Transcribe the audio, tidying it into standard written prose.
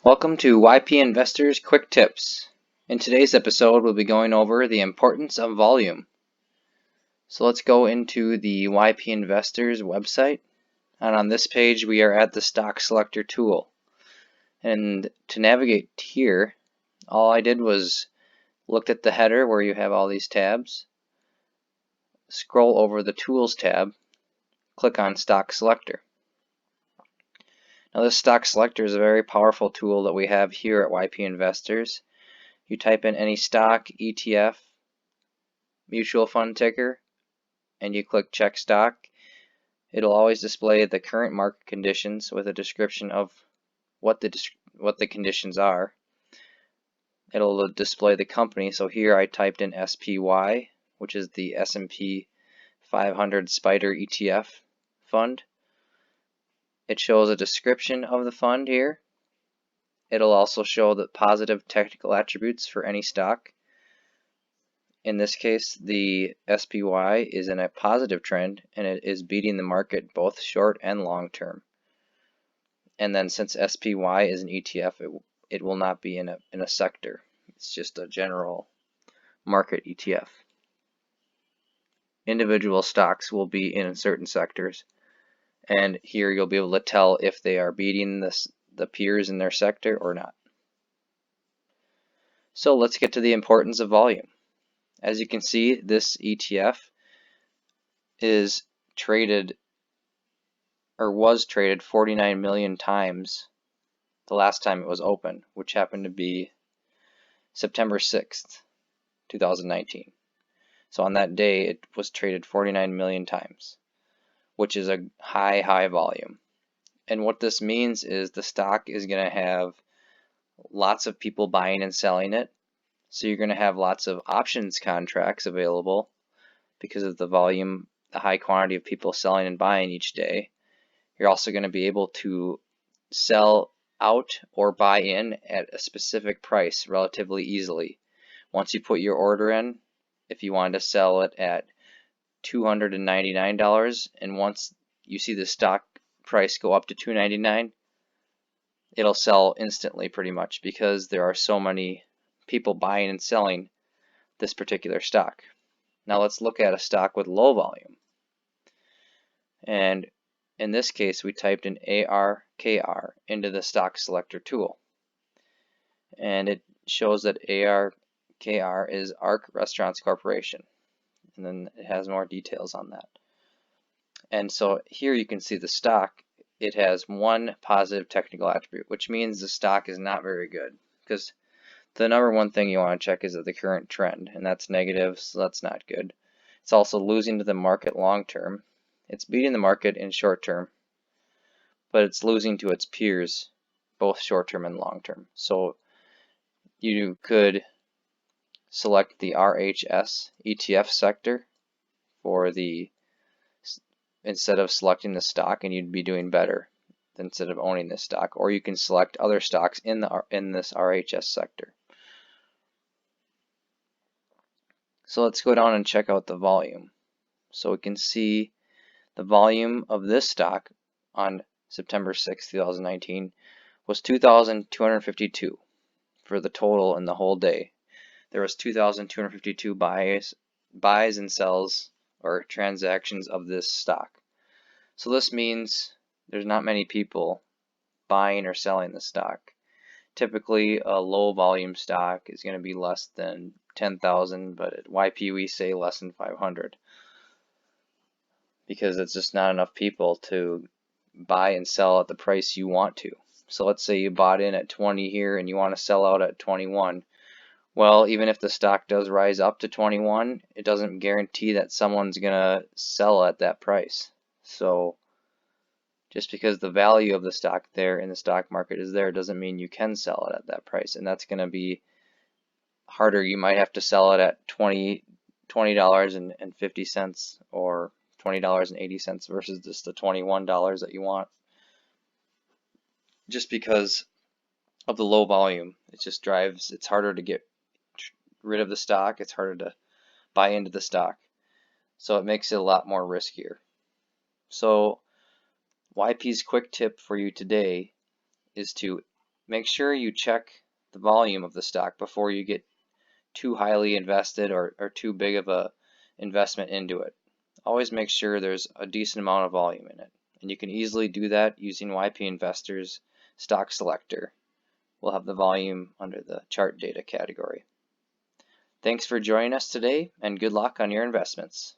Welcome to YP Investors Quick Tips. In today's episode, we'll be going over the importance of volume. So let's go into the YP Investors website. And on this page, we are at the Stock Selector tool. And to navigate here, all I did was looked at the header where you have all these tabs, scroll over the Tools tab, click on Stock Selector. Now this Stock Selector is a very powerful tool that we have here at YP Investors. You type in any stock, ETF, mutual fund ticker, and you click Check Stock. It'll always display the current market conditions with a description of what the conditions are. It'll display the company. So here I typed in SPY, which is the S&P 500 Spider ETF fund. It shows a description of the fund here. It'll also show the positive technical attributes for any stock. In this case, the SPY is in a positive trend and it is beating the market both short and long term. And then since SPY is an ETF, it will not be in a sector. It's just a general market ETF. Individual stocks will be in certain sectors. And here you'll be able to tell if they are beating the peers in their sector or not. So let's get to the importance of volume. As you can see, this ETF is traded or was traded 49 million times the last time it was open, which happened to be September 6th, 2019. So on that day, it was traded 49 million times, which is a high volume. And what this means is the stock is going to have lots of people buying and selling it. So you're going to have lots of options contracts available because of the volume, the high quantity of people selling and buying each day. You're also going to be able to sell out or buy in at a specific price relatively easily. Once you put your order in, if you wanted to sell it at $299, and once you see the stock price go up to $299, it'll sell instantly pretty much because there are so many people buying and selling this particular stock. Now let's look at a stock with low volume. And in this case, we typed in ARKR into the Stock Selector tool. And it shows that ARKR is Ark Restaurants Corporation. And then it has more details on that. And so here you can see the stock. It has one positive technical attribute, which means the stock is not very good, because the number one thing you want to check is the current trend, and that's negative, so that's not good. It's also losing to the market long term. It's beating the market in short term, but it's losing to its peers, both short term and long term. So you could select the RHS ETF sector for instead of selecting the stock, and you'd be doing better instead of owning this stock. Or you can select other stocks in this RHS sector. So let's go down and check out the volume. So we can see the volume of this stock on September 6, 2019 was 2,252 for the total in the whole day. There was 2,252 buys and sells or transactions of this stock. So this means there's not many people buying or selling the stock. Typically a low volume stock is going to be less than 10,000, but at YP we say less than 500 because it's just not enough people to buy and sell at the price you want to. So let's say you bought in at 20 here and you want to sell out at 21. Well, even if the stock does rise up to 21, it doesn't guarantee that someone's going to sell at that price. So just because the value of the stock there in the stock market is there doesn't mean you can sell it at that price, and that's going to be harder. You might have to sell it at $20.50 or $20.80 versus just the $21 that you want, just because of the low volume. It's harder to get rid of the stock, it's harder to buy into the stock, so it makes it a lot more riskier. So YP's quick tip for you today is to make sure you check the volume of the stock before you get too highly invested or too big of a investment into it. Always make sure there's a decent amount of volume in it. And you can easily do that using YP Investor's Stock Selector. We'll have the volume under the chart data category. Thanks for joining us today, and good luck on your investments.